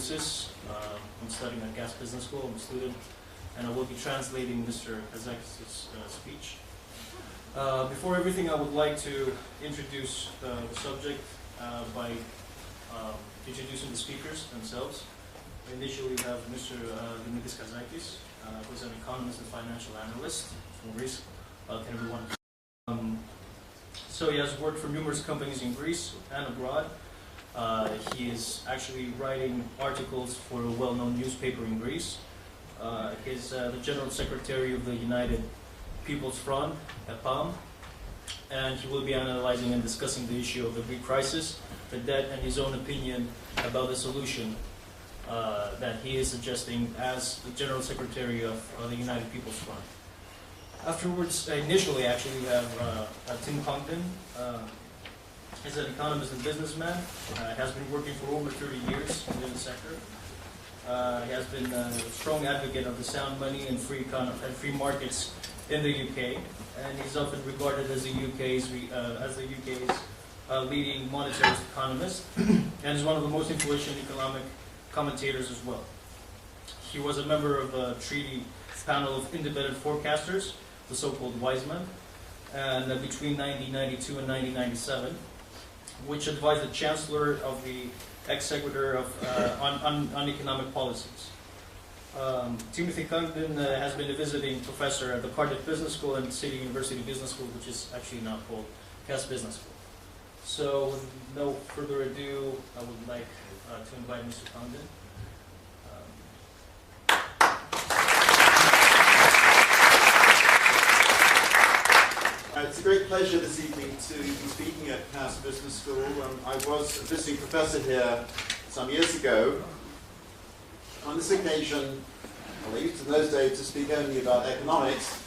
Ragusis. I'm studying at Gas Business School. I'm a student, and I will be translating Mr. Kazakis' speech. Before everything, I would like to introduce the subject by introducing the speakers themselves. Initially, we have Mr. Dimitris Kazakis, who is an economist and financial analyst from Greece. Welcome, everyone. So he has worked for numerous companies in Greece and abroad. He is actually writing articles for a well-known newspaper in Greece. He's the General Secretary of the United People's Front, EPAM, and he will be analyzing and discussing the issue of the Greek crisis, the debt, and his own opinion about the solution that he is suggesting as the General Secretary of the United People's Front. Afterwards, initially, actually, we have Tim Congdon. He's an economist and businessman. Has been working for over 30 years in the sector. He has been a strong advocate of the sound money and free markets in the UK, and he's often regarded as the UK's leading monetarist economist, and is one of the most influential economic commentators as well. He was a member of a treaty panel of independent forecasters, the so-called wise men, and between 1992 and 1997, which advised the Chancellor of the Executive on economic policies. Tim Congdon has been a visiting professor at the Cardiff Business School and City University Business School, which is actually now called Gas Business School. So, with no further ado, I would like to invite Mr. Congdon. It's a great pleasure this evening to be speaking at Gas Business School. I was a visiting professor here some years ago. On this occasion, well, I used in those days to speak only about economics.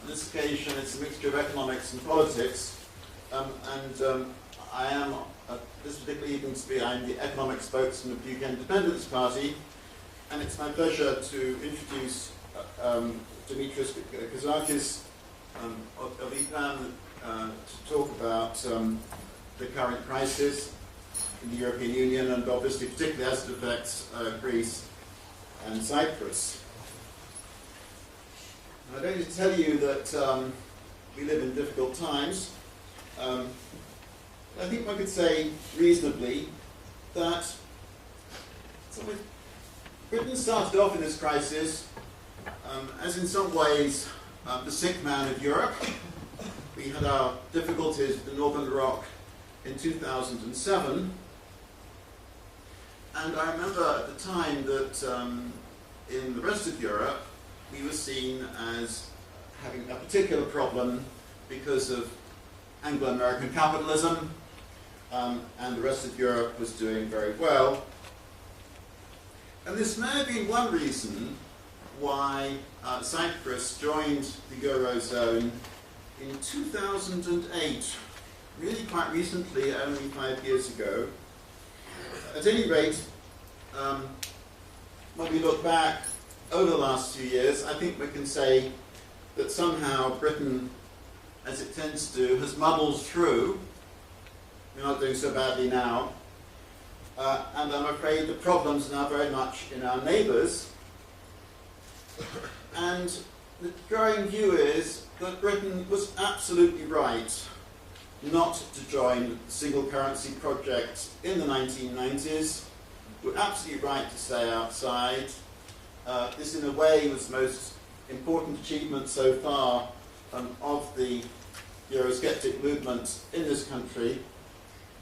On this occasion, it's a mixture of economics and politics. I am, this particular evening, I'm the economic spokesman of the UK Independence Party, and it's my pleasure to introduce Dimitris Kazakis of EPAM to talk about the current crisis in the European Union, and obviously particularly as it affects Greece and Cyprus. I'm going to tell you that we live in difficult times. I think one could say reasonably that Britain started off in this crisis as in some ways the sick man of Europe. We had our difficulties with the Northern Rock in 2007. And I remember at the time that in the rest of Europe, we were seen as having a particular problem because of Anglo-American capitalism, and the rest of Europe was doing very well. And this may have been one reason why Cyprus joined the Eurozone in 2008, really quite recently, only 5 years ago. At any rate, when we look back over the last few years, I think we can say that somehow Britain, as it tends to, has muddled through. We're not doing so badly now. And I'm afraid the problems are now very much in our neighbours. And the growing view is that Britain was absolutely right not to join the single currency project in the 1990s. We're absolutely right to stay outside. This, in a way, was the most important achievement so far of the Eurosceptic movement in this country.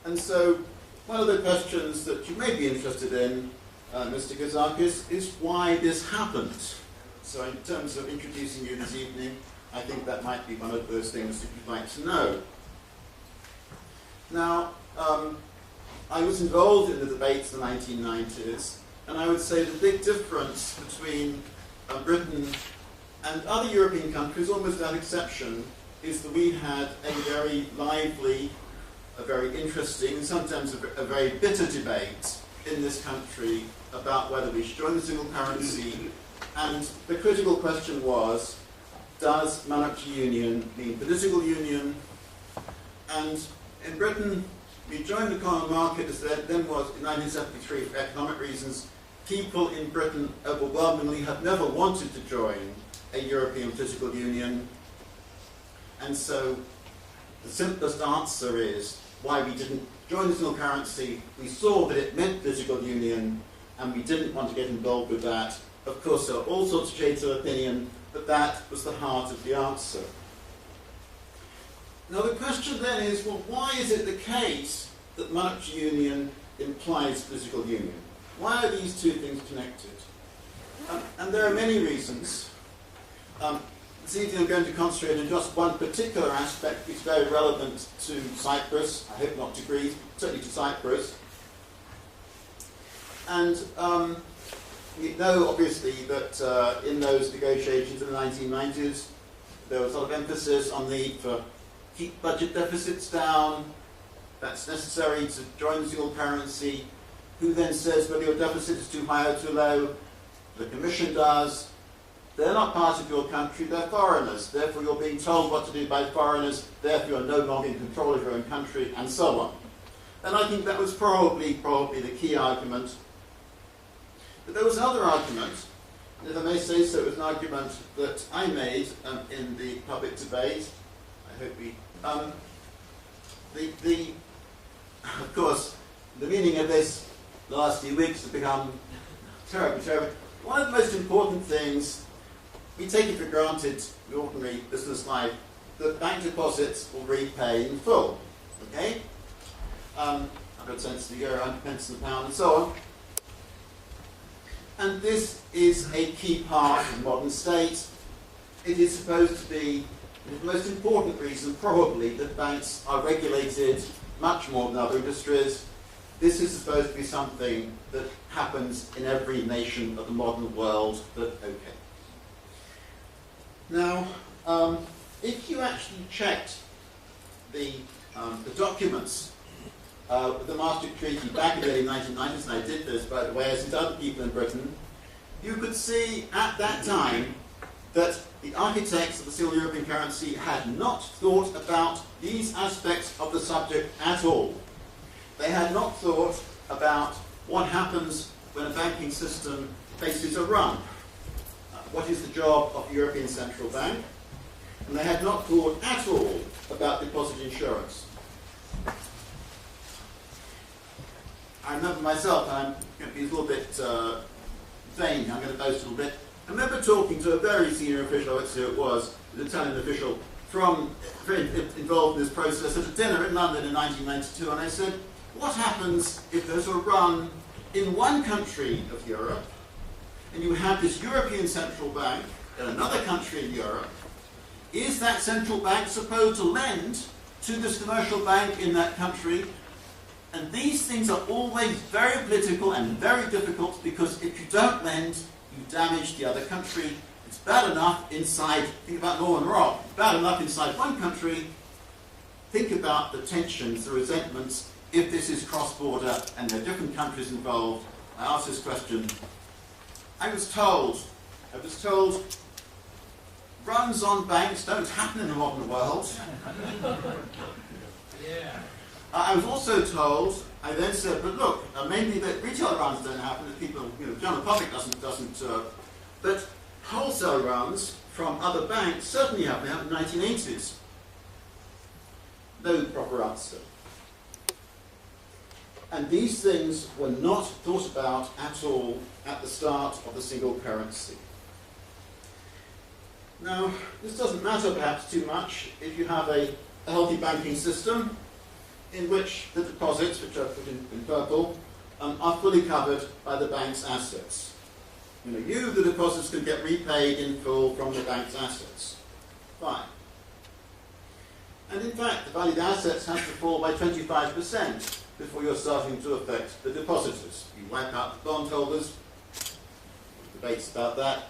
And so, one of the questions that you may be interested in, Mr. Kazakis, is why this happened. So in terms of introducing you this evening, I think that might be one of those things that you'd like to know. Now, I was involved in the debates in the 1990s, and I would say the big difference between Britain and other European countries, almost without exception, is that we had a very lively, a very interesting, and sometimes a very bitter debate in this country about whether we should join the single currency. And the critical question was, does monetary union mean political union? And in Britain, we joined the common market, as then was in 1973 for economic reasons, people in Britain overwhelmingly have never wanted to join a European political union, and so the simplest answer is why we didn't join the single currency. We saw that it meant political union, and we didn't want to get involved with that. Of course, there are all sorts of shades of opinion, but that was the heart of the answer. Now the question then is, well, why is it the case that monetary union implies political union? Why are these two things connected? And there are many reasons. This evening I'm going to concentrate on just one particular aspect which is very relevant to Cyprus, I hope not to Greece, certainly to Cyprus. And you know, obviously, that in those negotiations in the 1990s, there was a lot of emphasis on the need to keep budget deficits down. That's necessary to join the single currency. Who then says whether your deficit is too high or too low? The Commission does. They're not part of your country, they're foreigners. Therefore, you're being told what to do by foreigners. Therefore, you're no longer in control of your own country, and so on. And I think that was probably the key argument. But there was another argument, and if I may say so, it was an argument that I made in the public debate. I hope we... of course, the meaning of this the last few weeks has become terribly. One of the most important things, we take it for granted in the ordinary business life, that bank deposits will repay in full. Okay? 100 cents a year, 100 pence in the pound, and so on. And this is a key part of the modern state. It is supposed to be the most important reason, probably, that banks are regulated much more than other industries. This is supposed to be something that happens in every nation of the modern world, but okay. Now, if you actually checked the documents of the Maastricht Treaty back in the early 1990s, and I did this, by the way, as did other people in Britain, you could see at that time that the architects of the single European currency had not thought about these aspects of the subject at all. They had not thought about what happens when a banking system faces a run. What is the job of the European Central Bank? And they had not thought at all about deposit insurance. I remember myself, and I'm going to be a little bit vain, I'm going to boast a little bit. I remember talking to a very senior official, I won't say who it was, an Italian official, very involved in this process at a dinner in London in 1992, and I said, what happens if there's a run in one country of Europe, and you have this European Central Bank in another country in Europe? Is that central bank supposed to lend to this commercial bank in that country? And these things are always very political and very difficult, because if you don't lend, you damage the other country. It's bad enough inside, think about Northern Rock, it's bad enough inside one country. Think about the tensions, the resentments, if this is cross-border and there are different countries involved. I asked this question. I was told, runs on banks don't happen in the modern world. Yeah. I was also told, I then said, but look, maybe the retail runs don't happen, that people, the general public doesn't, but wholesale runs from other banks certainly happen in the 1980s. No proper answer. And these things were not thought about at all at the start of the single currency. Now, this doesn't matter perhaps too much if you have a healthy banking system in which the deposits, which are put in purple, are fully covered by the bank's assets. The deposits, can get repaid in full from the bank's assets. Fine. And in fact, the value of the assets has to fall by 25% before you're starting to affect the depositors. You wipe out the bondholders, debates about that,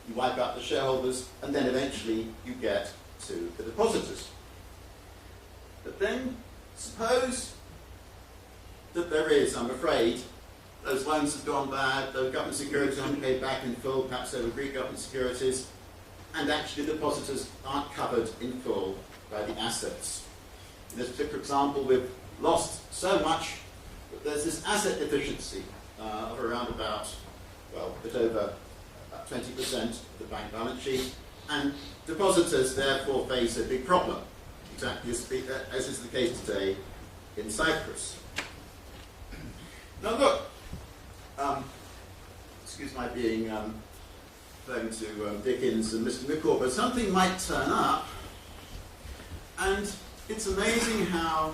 you wipe out the shareholders, and then eventually you get to the depositors. But then, suppose that there is, I'm afraid, those loans have gone bad, those government securities haven't paid back in full, perhaps they were Greek government securities, and actually depositors aren't covered in full by the assets. In this particular example, we've lost so much that there's this asset deficiency of around about well, a bit over 20% of the bank balance sheet, and depositors therefore face a big problem, exactly as is the case today in Cyprus. Now look, excuse my being phone to Dickens and Mr. Mickle, but something might turn up, and it's amazing how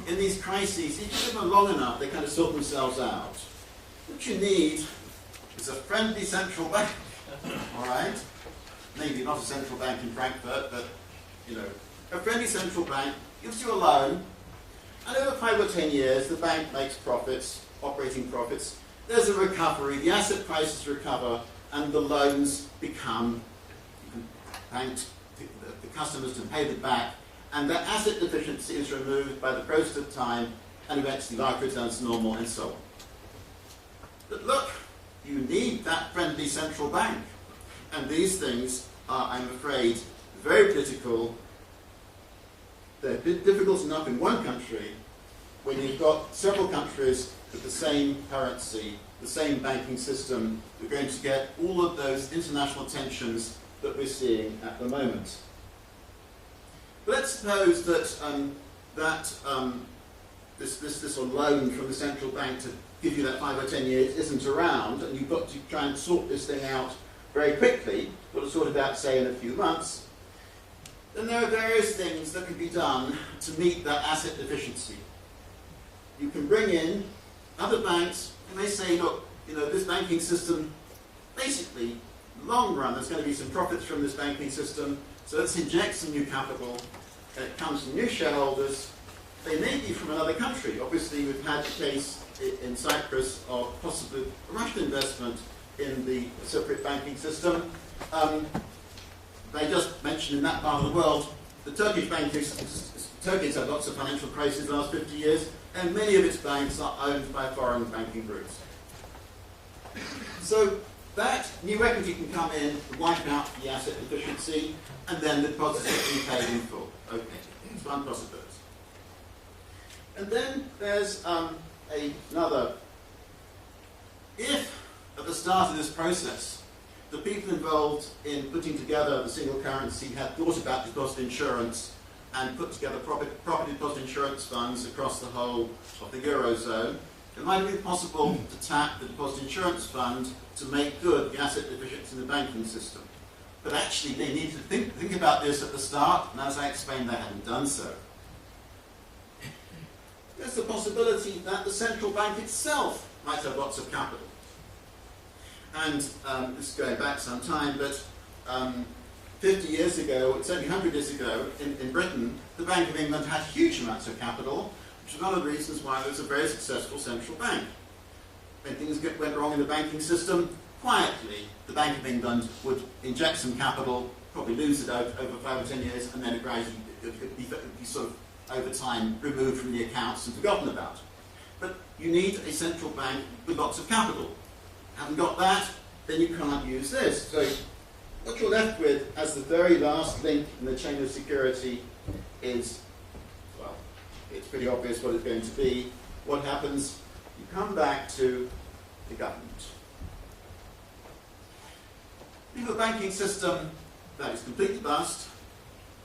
in these crises, if you give them long enough, they kind of sort themselves out. What you need is a friendly central bank, all right? Maybe not a central bank in Frankfurt, but, you know, a friendly central bank gives you a loan, and over 5 or 10 years, the bank makes profits, operating profits. There's a recovery, the asset prices recover, and the loans become, the customers can pay them back, and that asset deficiency is removed by the process of time, and eventually life returns to normal, and so on. But look, you need that friendly central bank. And these things are, I'm afraid, very political. They're difficult enough in one country when you've got several countries with the same currency, the same banking system. We're going to get all of those international tensions that we're seeing at the moment. Let's suppose that this loan from the central bank to give you that 5 or 10 years isn't around, and you've got to try and sort this thing out very quickly, got to sort it out, say, in a few months, then there are various things that can be done to meet that asset deficiency. You can bring in other banks, and they say, look, you know, this banking system, basically, long run, there's going to be some profits from this banking system, so let's inject some new capital, and it comes from new shareholders. They may be from another country. Obviously, we've had the case in Cyprus of possibly Russian investment in the Cypriot banking system. They just mentioned in that part of the world, the Turkish banking system, Turkey's had lots of financial crises in the last 50 years, and many of its banks are owned by foreign banking groups. So that new equity can come in, wipe out the asset deficiency, and then the deposits can be paid in full. Okay, it's one possibility. And then there's another. If at the start of this process, the people involved in putting together the single currency had thought about deposit insurance and put together property deposit insurance funds across the whole of the Eurozone, it might be possible to tap the deposit insurance fund to make good the asset deficiency in the banking system. But actually, they need to think about this at the start, and as I explained, they hadn't done so. There's the possibility that the central bank itself might have lots of capital. And this is going back some time, but 50 years ago, it's only 100 years ago, in Britain, the Bank of England had huge amounts of capital, which is one of the reasons why there was a very successful central bank. When things went wrong in the banking system, quietly, the Bank of England would inject some capital, probably lose it over 5 or 10 years, and then it gradually would be sort of, over time, removed from the accounts and forgotten about. But you need a central bank with lots of capital. Haven't got that, then you can't use this. So what you're left with as the very last link in the chain of security is, well, it's pretty obvious what it's going to be. What happens? You come back to the government. You have a banking system that is completely bust.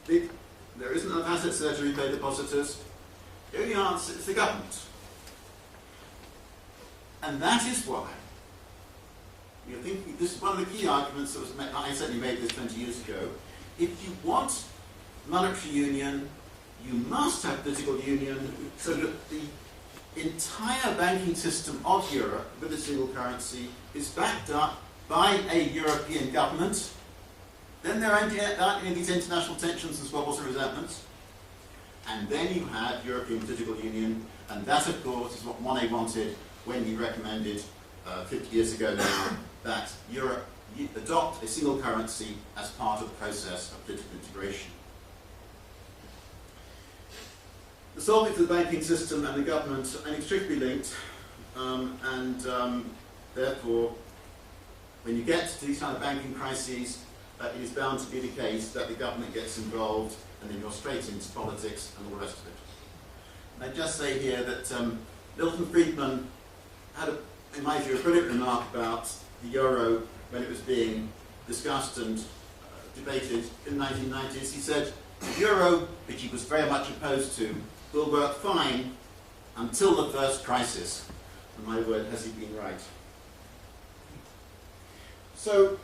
There isn't enough assets there to repay depositors. The only answer is the government. And that is why you think this is one of the key arguments that was made. I certainly made this 20 years ago. If you want monetary union, you must have political union, so that the entire banking system of Europe with a single currency is backed up by a European government. Then there aren't any of these international tensions and squabbles and resentments. And then you have European political union, and that, of course, is what Monnet wanted when he recommended 50 years ago now that Europe adopt a single currency as part of the process of political integration. The solving for the banking system and the government are inextricably linked, and therefore, when you get to these kind of banking crises, it is bound to be the case that the government gets involved, and then you're straight into politics and all the rest of it. And I just say here that Milton Friedman had a in my view, a brilliant remark about the euro when it was being discussed and debated in the 1990s. He said, the euro, which he was very much opposed to, will work fine until the first crisis. And my word, has he been right. So,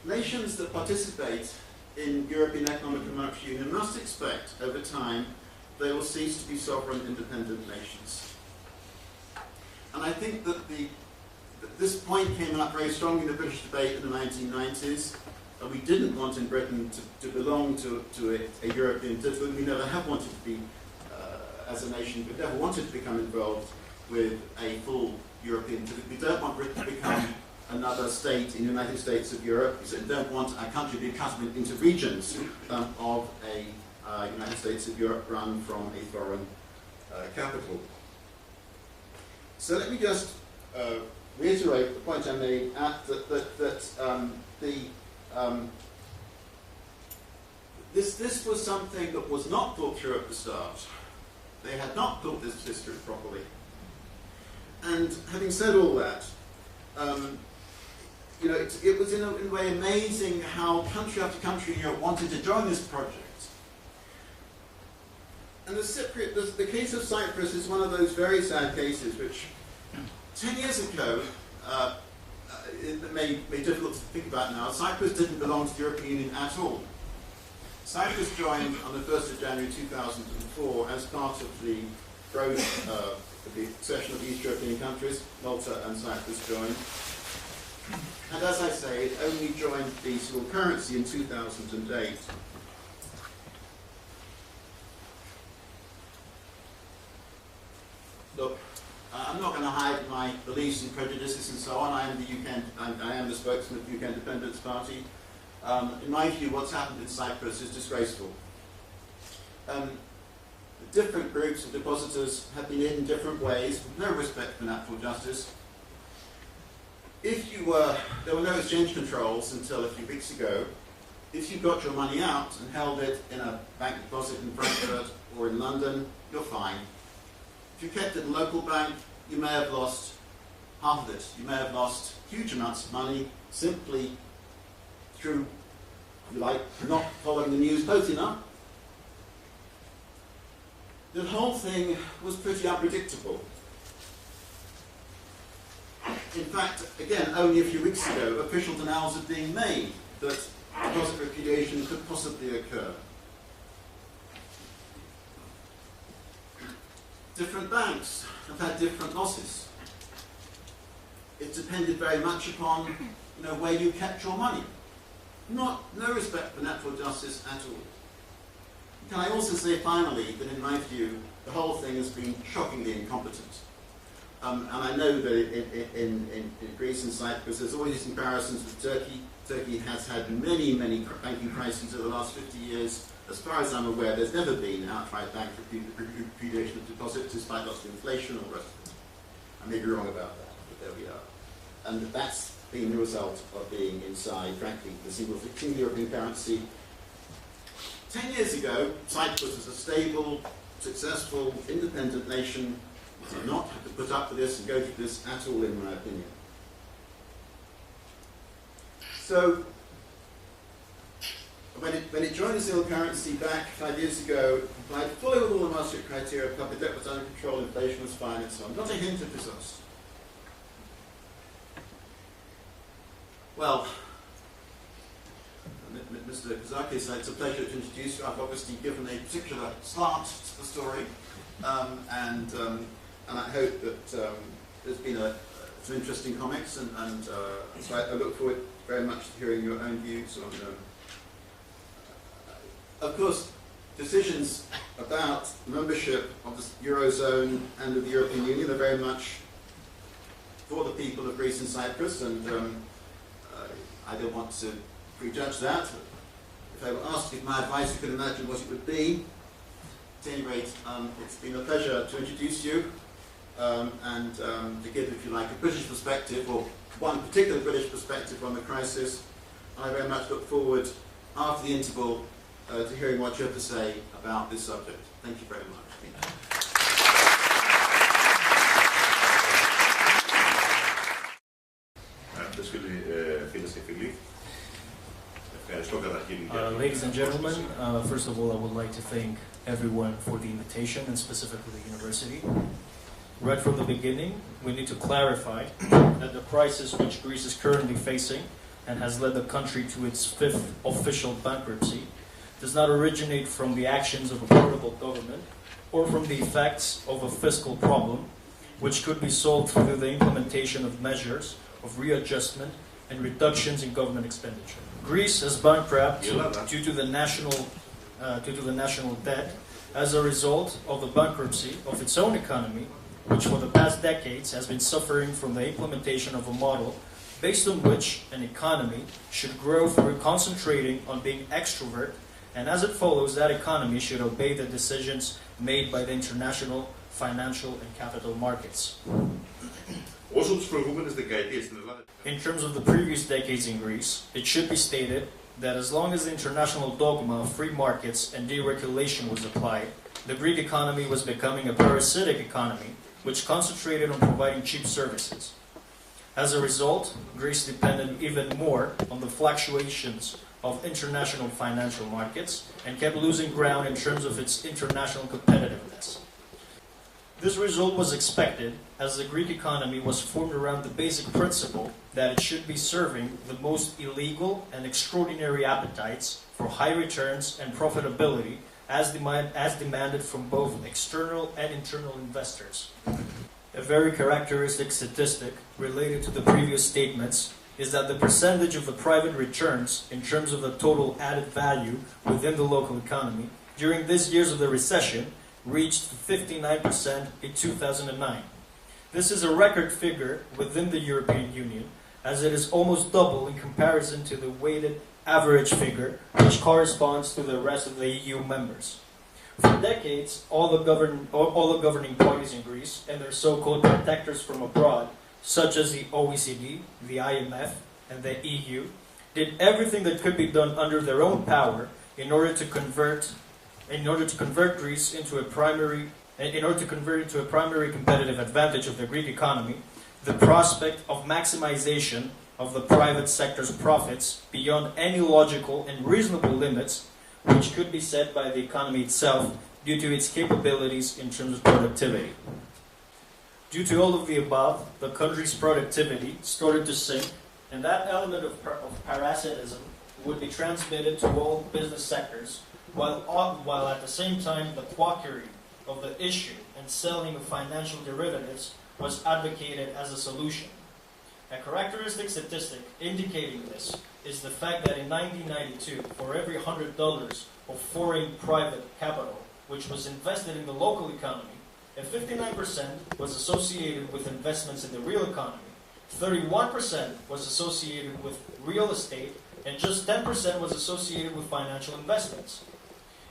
nations that participate in European Economic and Monetary Union must expect, over time, they will cease to be sovereign, independent nations. And I think that this point came up very strongly in the British debate in the 1990s. We didn't want in Britain to belong to a European system. We never have wanted to be, as a nation, we never wanted to become involved with a full European system. We don't want Britain to become another state in the United States of Europe. We don't want our country to be cut into regions of a United States of Europe run from a foreign capital. So let me just reiterate the point I made this was something that was not thought through at the start. They had not thought this through properly. And having said all that, it was in a way amazing how country after country in Europe wanted to join this project. And the case of Cyprus is one of those very sad cases which 10 years ago, it may be difficult to think about now, Cyprus didn't belong to the European Union at all. Cyprus joined on the 1st of January 2004 as part of the growth of the accession of the East European countries. Malta and Cyprus joined. And as I say, it only joined the single currency in 2008. Look, I'm not going to hide my beliefs and prejudices and so on. I am the spokesman of the UK Independence Party. In my view, what's happened in Cyprus is disgraceful. Different groups of depositors have been hit in different ways, with no respect for natural justice. There were no exchange controls until a few weeks ago. If you got your money out and held it in a bank deposit in Frankfurt or in London, you're fine. If you kept it in a local bank, you may have lost half of it. You may have lost huge amounts of money simply through, if you like, not following the news close enough. The whole thing was pretty unpredictable. In fact, again, only a few weeks ago, official denials are being made that deposit repudiation could possibly occur. Different banks have had different losses. It depended very much upon where you kept your money. No respect for natural justice at all. Can I also say finally that in my view the whole thing has been shockingly incompetent. And I know that in Greece and Cyprus there's always these comparisons with Turkey. Turkey has had many banking crises over the last 50 years. As far as I'm aware, there's never been outright bank repudiation of deposits despite lots of inflation or the rest of it. I may be wrong about that, but there we are. And that's been the result of being inside, frankly, the single European currency. 10 years ago, Cyprus was a stable, successful, independent nation. We did not have to put up with this and go through this at all, in my opinion. So, when it joined the single currency back 5 years ago, it complied fully with all the Maastricht criteria, public debt was under control, inflation was fine, and so on. Not a hint of disaster. Well, Mr. Kazakis, it's a pleasure to introduce you. I've obviously given a particular slant to the story, and I hope that there's been some interesting comments, and so I look forward very much to hearing your own views on. Of course, decisions about membership of the Eurozone and of the European Union are very much for the people of Greece and Cyprus, and I don't want to prejudge that. If I were asked if my advice, you could imagine what it would be. At any rate, it's been a pleasure to introduce you and to give, if you like, a British perspective, or one particular British perspective on the crisis. I very much look forward, after the interval, to hearing what you have to say about this subject. Thank you very much. specifically. Ladies and gentlemen, first of all, I would like to thank everyone for the invitation, and specifically the university. Right from the beginning, we need to clarify that the crisis which Greece is currently facing and has led the country to its 5th official bankruptcy does not originate from the actions of a portable government or from the effects of a fiscal problem, which could be solved through the implementation of measures of readjustment and reductions in government expenditure. Greece is bankrupt due to the national debt as a result of the bankruptcy of its own economy, which for the past decades has been suffering from the implementation of a model based on which an economy should grow through concentrating on being extrovert, and as it follows, that economy should obey the decisions made by the international financial and capital markets. In terms of the previous decades in Greece, it should be stated that as long as the international dogma of free markets and deregulation was applied, the Greek economy was becoming a parasitic economy which concentrated on providing cheap services. As a result, Greece depended even more on the fluctuations of international financial markets and kept losing ground in terms of its international competitiveness. This result was expected as the Greek economy was formed around the basic principle that it should be serving the most illegal and extraordinary appetites for high returns and profitability as demanded from both external and internal investors. A very characteristic statistic related to the previous statements is that the percentage of the private returns in terms of the total added value within the local economy during these years of the recession reached 59% in 2009. This is a record figure within the European Union, as it is almost double in comparison to the weighted average figure, which corresponds to the rest of the EU members. For decades, all the governing parties in Greece and their so-called protectors from abroad, such as the OECD, the IMF, and the EU, did everything that could be done under their own power in order to convert Greece into a primary competitive advantage of the Greek economy, the prospect of maximization of the private sector's profits beyond any logical and reasonable limits, which could be set by the economy itself due to its capabilities in terms of productivity. Due to all of the above, the country's productivity started to sink, and that element of parasitism would be transmitted to all business sectors, while at the same time the quackery of the issue and selling of financial derivatives was advocated as a solution. A characteristic statistic indicating this is the fact that in 1992, for every $100 of foreign private capital which was invested in the local economy, 59% was associated with investments in the real economy, 31% was associated with real estate, and just 10% was associated with financial investments.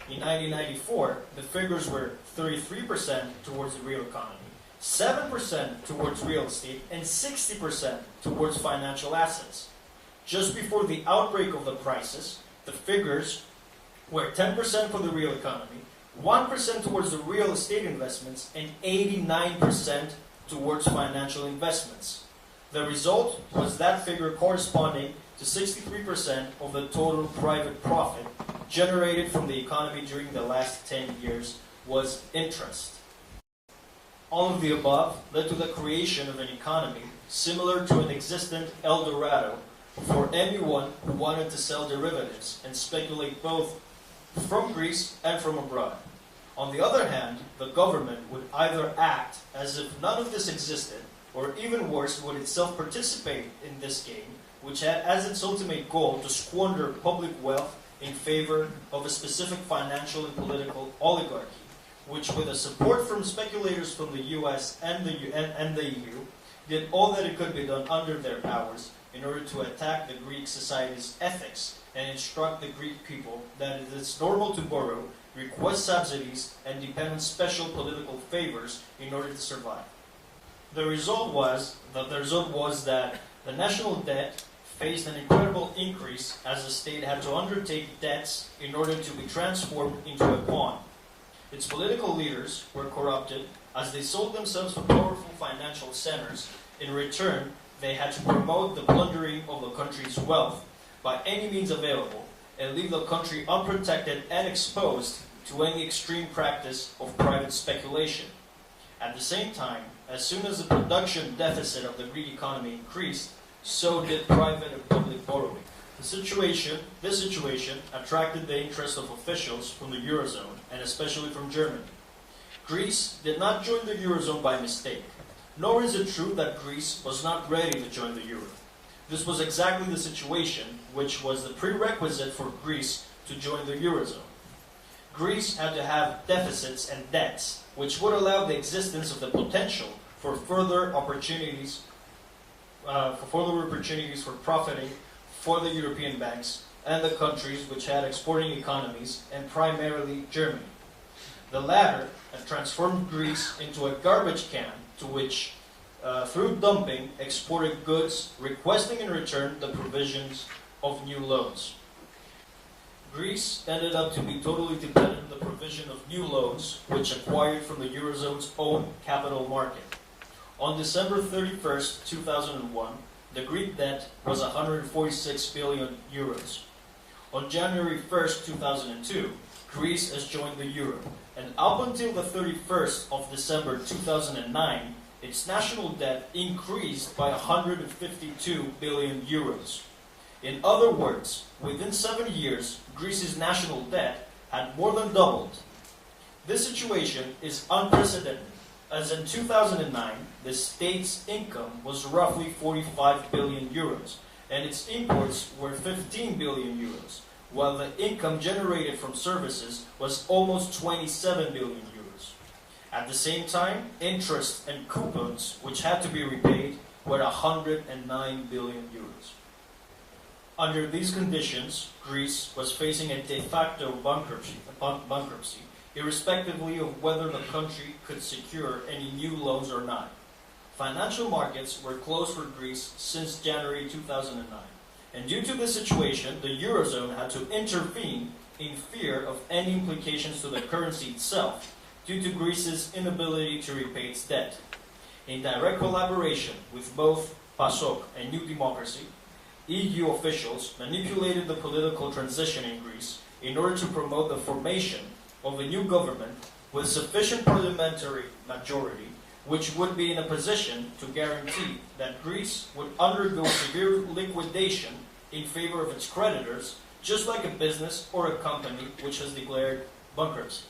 In 1994, the figures were 33% towards the real economy, 7% towards real estate, and 60% towards financial assets. Just before the outbreak of the crisis, the figures were 10% for the real economy, 1% towards the real estate investments, and 89% towards financial investments. The result was that figure corresponding to 63% of the total private profit generated from the economy during the last 10 years was interest. All of the above led to the creation of an economy similar to an existent El Dorado for anyone who wanted to sell derivatives and speculate both from Greece and from abroad. On the other hand, the government would either act as if none of this existed, or even worse, would itself participate in this game, which had as its ultimate goal to squander public wealth in favor of a specific financial and political oligarchy, which, with the support from speculators from the US and the EU, did all that it could be done under their powers in order to attack the Greek society's ethics and instruct the Greek people that it is normal to borrow, request subsidies, and depend on special political favors in order to survive. The result was that the national debt faced an incredible increase as the state had to undertake debts in order to be transformed into a pawn. Its political leaders were corrupted as they sold themselves to powerful financial centers. In return, they had to promote the plundering of the country's wealth by any means available and leave the country unprotected and exposed to any extreme practice of private speculation. At the same time, as soon as the production deficit of the Greek economy increased, so did private and public borrowing. This situation attracted the interest of officials from the Eurozone, and especially from Germany. Greece did not join the Eurozone by mistake, nor is it true that Greece was not ready to join the Euro. This was exactly the situation which was the prerequisite for Greece to join the Eurozone. Greece had to have deficits and debts, which would allow the existence of the potential for further opportunities for profiting for the European banks and the countries which had exporting economies, and primarily Germany. The latter had transformed Greece into a garbage can to which, through dumping, exported goods, requesting in return the provisions of new loans. Greece ended up to be totally dependent on the provision of new loans, which acquired from the Eurozone's own capital market. On December 31st, 2001, the Greek debt was 146 billion euros. On January 1st, 2002, Greece has joined the euro, and up until the 31st of December 2009, its national debt increased by 152 billion euros. In other words, within 7 years, Greece's national debt had more than doubled. This situation is unprecedented, as in 2009, the state's income was roughly 45 billion euros, and its imports were 15 billion euros, while the income generated from services was almost 27 billion euros. At the same time, interest and coupons, which had to be repaid, were 109 billion euros. Under these conditions, Greece was facing a de facto bankruptcy, irrespectively of whether the country could secure any new loans or not. Financial markets were closed for Greece since January 2009, and due to this situation, the Eurozone had to intervene in fear of any implications to the currency itself due to Greece's inability to repay its debt. In direct collaboration with both PASOK and New Democracy, EU officials manipulated the political transition in Greece in order to promote the formation of a new government with sufficient parliamentary majority, which would be in a position to guarantee that Greece would undergo severe liquidation in favor of its creditors, just like a business or a company which has declared bankruptcy.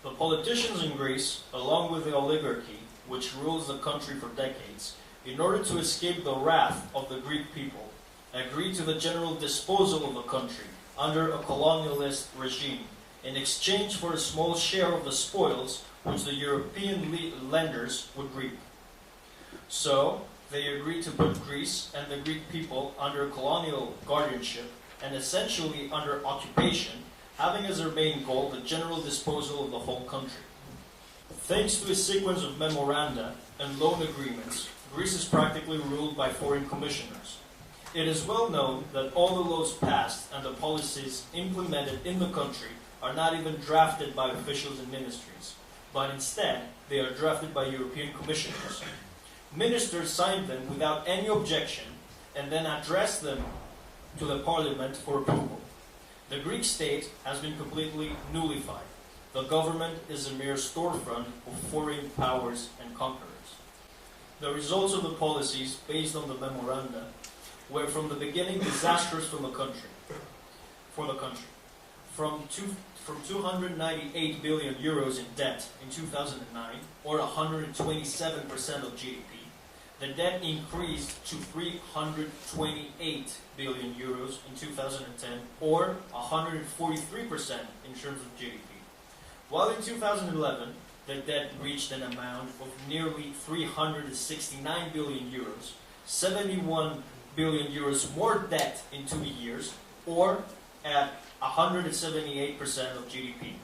The politicians in Greece, along with the oligarchy, which rules the country for decades, in order to escape the wrath of the Greek people, agreed to the general disposal of the country under a colonialist regime, in exchange for a small share of the spoils which the European lenders would reap. So, they agreed to put Greece and the Greek people under colonial guardianship and essentially under occupation, having as their main goal the general disposal of the whole country. Thanks to a sequence of memoranda and loan agreements, Greece is practically ruled by foreign commissioners. It is well known that all the laws passed and the policies implemented in the country are not even drafted by officials and ministries, but instead they are drafted by European commissioners. Ministers sign them without any objection and then address them to the parliament for approval. The Greek state has been completely nullified. The government is a mere storefront of foreign powers and conquerors. The results of the policies based on the memoranda were from the beginning disastrous for the country. From 298 billion euros in debt in 2009, or 127% of GDP, the debt increased to 328 billion euros in 2010, or 143% in terms of GDP. While in 2011, the debt reached an amount of nearly 369 billion euros, 71 billion euros more debt in 2 years, or at 178% of GDP.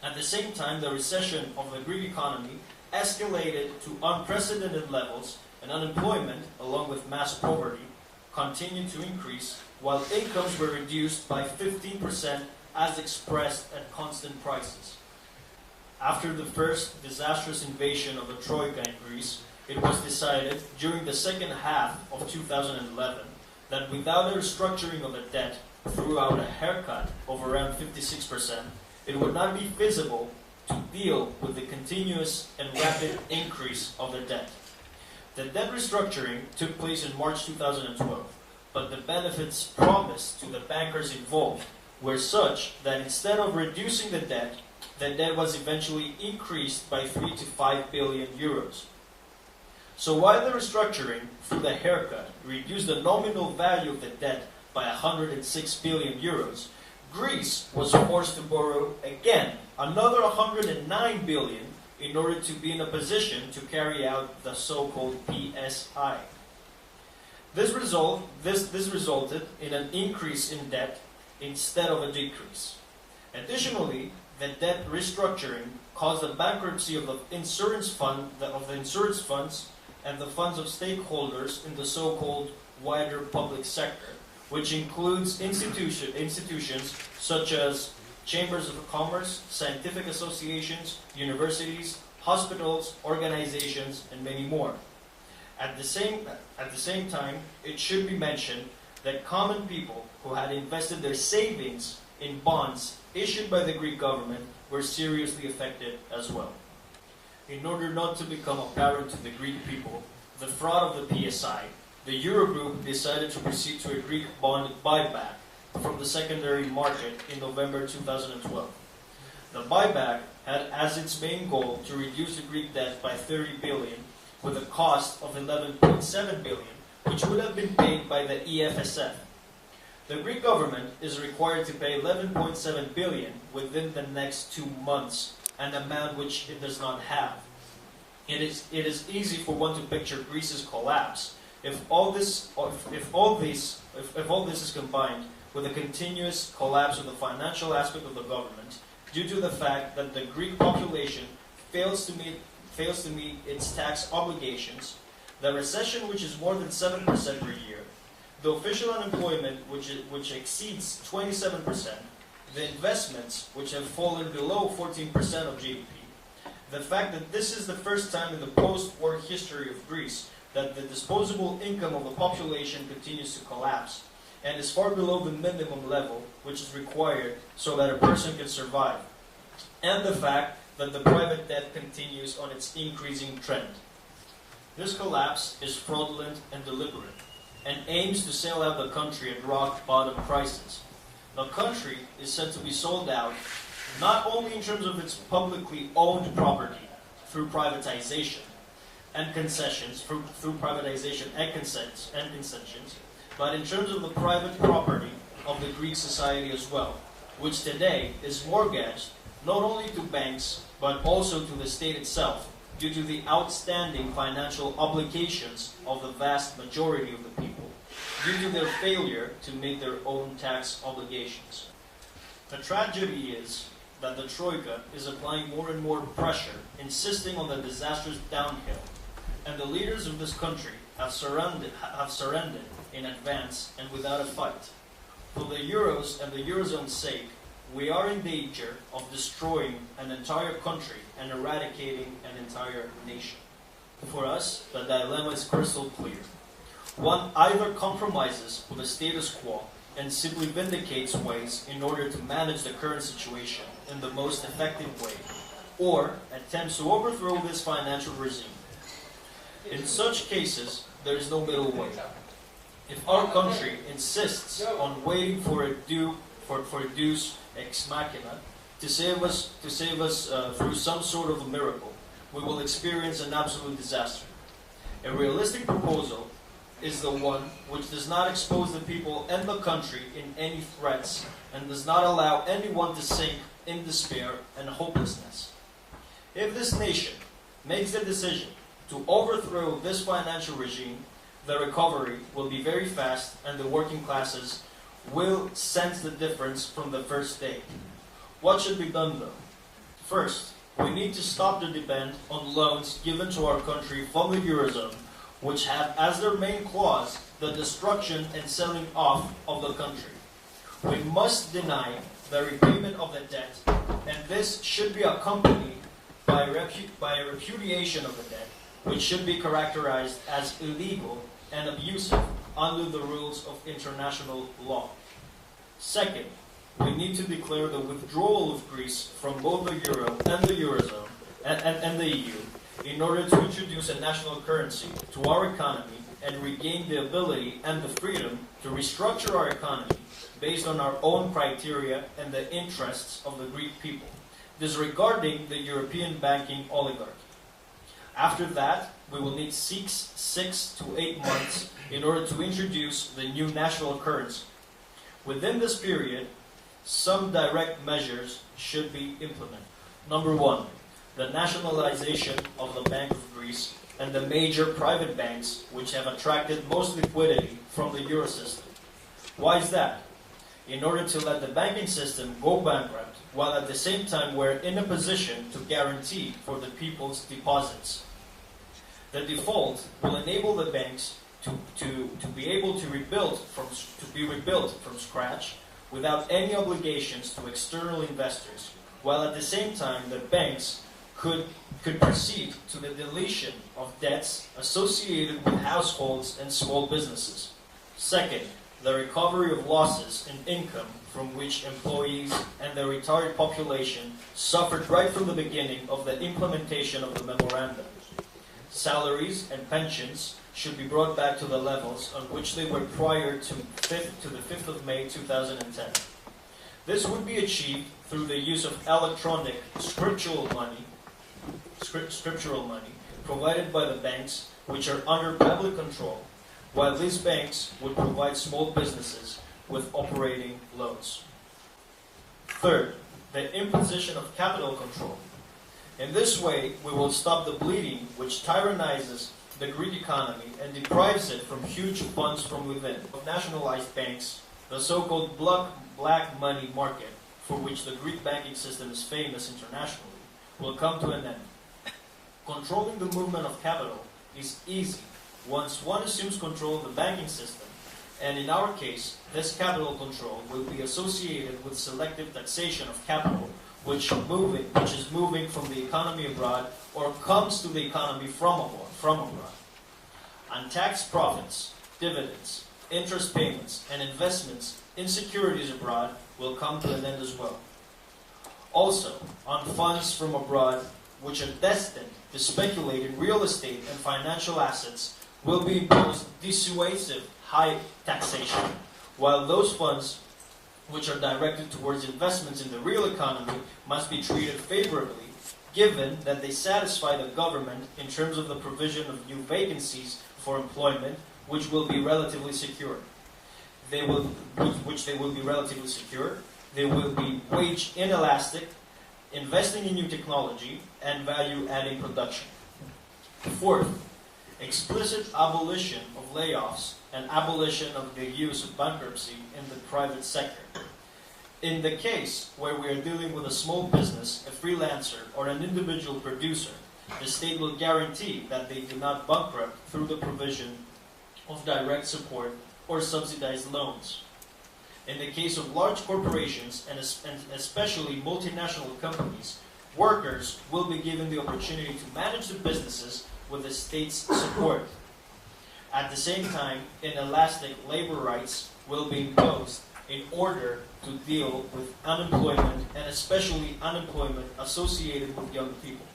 At the same time, the recession of the Greek economy escalated to unprecedented levels, and unemployment, along with mass poverty, continued to increase, while incomes were reduced by 15% as expressed at constant prices. After the first disastrous invasion of the Troika in Greece, it was decided during the second half of 2011 that without a restructuring of the debt throughout a haircut of around 56%, it would not be feasible to deal with the continuous and rapid increase of the debt. The debt restructuring took place in March 2012, but the benefits promised to the bankers involved were such that instead of reducing the debt was eventually increased by 3 to 5 billion euros. So while the restructuring through the haircut reduced the nominal value of the debt by 106 billion euros, Greece was forced to borrow again another 109 billion in order to be in a position to carry out the so-called PSI. This resulted in an increase in debt instead of a decrease. Additionally, the debt restructuring caused the bankruptcy of the insurance funds and the funds of stakeholders in the so-called wider public sector, which includes institutions such as chambers of commerce, scientific associations, universities, hospitals, organizations, and many more. At the same time, it should be mentioned that common people who had invested their savings in bonds issued by the Greek government were seriously affected as well. In order not to become apparent to the Greek people the fraud of the PSI, the Eurogroup decided to proceed to a Greek bond buyback from the secondary market in November 2012. The buyback had as its main goal to reduce the Greek debt by 30 billion with a cost of 11.7 billion, which would have been paid by the EFSF. The Greek government is required to pay 11.7 billion within the next 2 months, an amount which it does not have. It is easy for one to picture Greece's collapse if all this is combined with a continuous collapse of the financial aspect of the government due to the fact that the Greek population fails to meet its tax obligations, the recession which is more than 7% per year, the official unemployment which exceeds 27%, the investments which have fallen below 14% of GDP, the fact that this is the first time in the post-war history of Greece that the disposable income of the population continues to collapse and is far below the minimum level which is required so that a person can survive, and the fact that the private debt continues on its increasing trend. This collapse is fraudulent and deliberate, and aims to sell out the country at rock-bottom prices. The country is said to be sold out not only in terms of its publicly owned property through privatization and concessions, but in terms of the private property of the Greek society as well, which today is mortgaged not only to banks but also to the state itself due to the outstanding financial obligations of the vast majority of the people, due to their failure to meet their own tax obligations. The tragedy is that the Troika is applying more and more pressure, insisting on the disastrous downhill, and the leaders of this country have surrendered in advance and without a fight. For the Euros and the Eurozone's sake, we are in danger of destroying an entire country and eradicating an entire nation. For us, the dilemma is crystal clear. One either compromises with the status quo and simply vindicates ways in order to manage the current situation in the most effective way, or attempts to overthrow this financial regime. In such cases, there is no middle way. If our country insists on waiting for a deus ex machina to save us through some sort of a miracle, we will experience an absolute disaster. A realistic proposal is the one which does not expose the people and the country in any threats and does not allow anyone to sink in despair and hopelessness. If this nation makes the decision to overthrow this financial regime, the recovery will be very fast and the working classes will sense the difference from the first day. What should be done though? First, we need to stop the depend on loans given to our country from the Eurozone, which have as their main clause the destruction and selling off of the country. We must deny the repayment of the debt, and this should be accompanied by a repudiation of the debt which should be characterized as illegal and abusive under the rules of international law. Second, we need to declare the withdrawal of Greece from both the Euro and the Eurozone and the EU in order to introduce a national currency to our economy and regain the ability and the freedom to restructure our economy based on our own criteria and the interests of the Greek people, disregarding the European banking oligarchy. After that, we will need 6 to 8 months in order to introduce the new national currency. Within this period, some direct measures should be implemented. Number one, the nationalization of the Bank of Greece and the major private banks which have attracted most liquidity from the euro system. Why is that? In order to let the banking system go bankrupt, while at the same time we're in a position to guarantee for the people's deposits. The default will enable the banks to be able to be rebuilt from scratch without any obligations to external investors, while at the same time the banks could proceed to the deletion of debts associated with households and small businesses. Second, the recovery of losses in income from which employees and the retired population suffered right from the beginning of the implementation of the memorandum. Salaries and pensions should be brought back to the levels on which they were prior to the 5th of May 2010. This would be achieved through the use of electronic scriptural money provided by the banks which are under public control, while these banks would provide small businesses with operating loans. Third, the imposition of capital control. In this way, we will stop the bleeding which tyrannizes the Greek economy and deprives it from huge funds from within. Of nationalized banks, the so-called black money market, for which the Greek banking system is famous internationally, will come to an end. Controlling the movement of capital is easy once one assumes control of the banking system, and in our case, this capital control will be associated with selective taxation of capital, which is moving from the economy abroad or comes to the economy from abroad. Untaxed profits, dividends, interest payments, and investments in securities abroad will come to an end as well. Also, on funds from abroad which are destined to speculate in real estate and financial assets will be imposed dissuasive high taxation, while those funds which are directed towards investments in the real economy must be treated favorably, given that they satisfy the government in terms of the provision of new vacancies for employment, which will be relatively secure. They will be relatively secure. They will be wage inelastic, investing in new technology and value-adding production. Fourth, explicit abolition of layoffs and abolition of the use of bankruptcy in the private sector. In the case where we are dealing with a small business, a freelancer, or an individual producer, the state will guarantee that they do not bankrupt through the provision of direct support or subsidized loans. In the case of large corporations and especially multinational companies, workers will be given the opportunity to manage the businesses with the state's support. At the same time, inelastic labor rights will be imposed in order to deal with unemployment and especially unemployment associated with young people.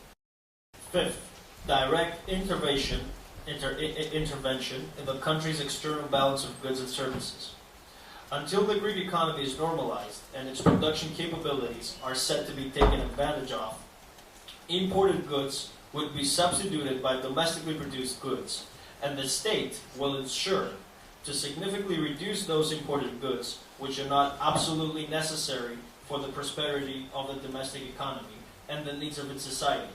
Fifth, direct intervention in the country's external balance of goods and services. Until the Greek economy is normalized and its production capabilities are set to be taken advantage of, imported goods would be substituted by domestically produced goods, and the state will ensure to significantly reduce those imported goods which are not absolutely necessary for the prosperity of the domestic economy and the needs of its society.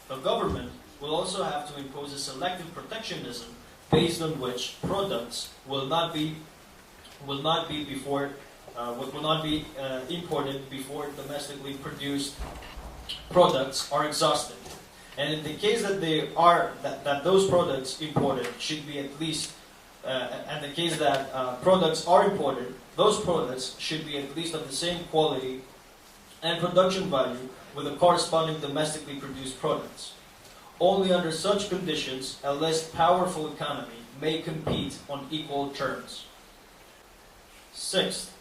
The government will also have to impose a selective protectionism based on which products will not be imported before domestically produced products are exhausted. And in the case that those products imported should be at least, and the case that products are imported, those products should be at least of the same quality and production value with the corresponding domestically produced products. Only under such conditions, a less powerful economy may compete on equal terms. Sixth,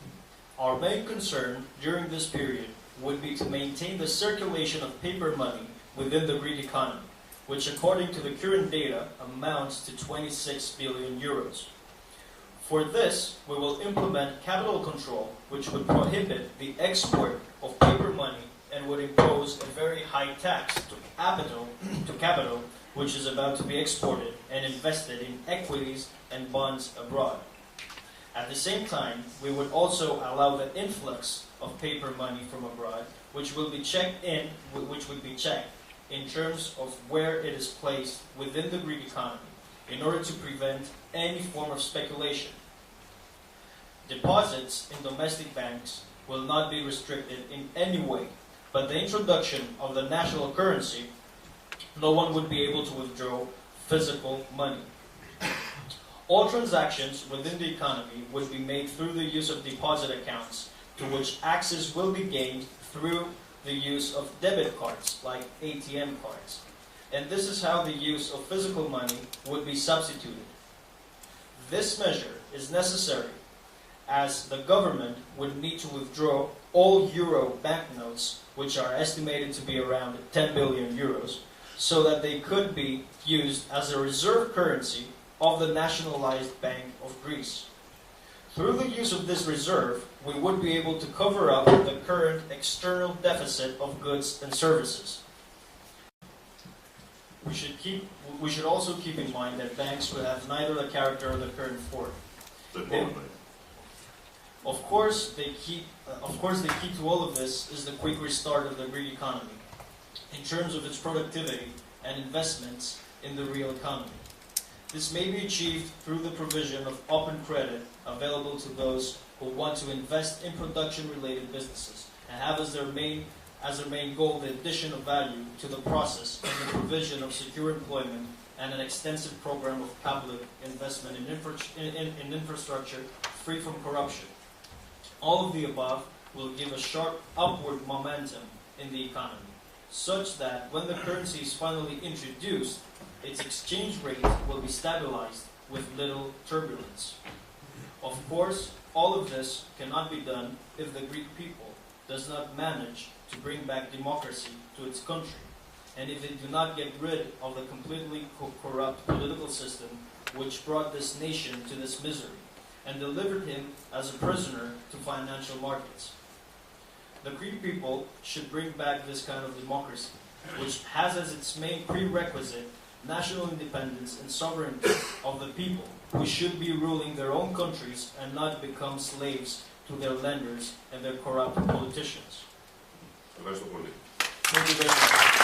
our main concern during this period would be to maintain the circulation of paper money within the Greek economy, which according to the current data amounts to 26 billion euros. For this, we will implement capital control, which would prohibit the export of paper money and would impose a very high tax to capital, which is about to be exported and invested in equities and bonds abroad. At the same time, we would also allow the influx of paper money from abroad, which would be checked in terms of where it is placed within the Greek economy, in order to prevent any form of speculation. Deposits in domestic banks will not be restricted in any way, but the introduction of the national currency, no one would be able to withdraw physical money. All transactions within the economy would be made through the use of deposit accounts, to which access will be gained through the use of debit cards, like ATM cards. And this is how the use of physical money would be substituted. This measure is necessary, as the government would need to withdraw all euro banknotes, which are estimated to be around 10 billion euros, so that they could be used as a reserve currency of the nationalized Bank of Greece. Through the use of this reserve, we would be able to cover up the current external deficit of goods and services. We should also keep in mind that banks would have neither the character of the current form. Of course, the key to all of this is the quick restart of the Greek economy, in terms of its productivity and investments in the real economy. This may be achieved through the provision of open credit available to those who want to invest in production-related businesses and have as their main goal the addition of value to the process and the provision of secure employment and an extensive program of public investment in infrastructure free from corruption. All of the above will give a sharp upward momentum in the economy, such that when the currency is finally introduced, its exchange rate will be stabilized with little turbulence. Of course, all of this cannot be done if the Greek people does not manage to bring back democracy to its country, and if they do not get rid of the completely corrupt political system which brought this nation to this misery and delivered him as a prisoner to financial markets. The Greek people should bring back this kind of democracy, which has as its main prerequisite national independence and sovereignty of the people, who should be ruling their own countries and not become slaves to their lenders and their corrupt politicians. Ευχαριστώ πολύ. Thank you very much.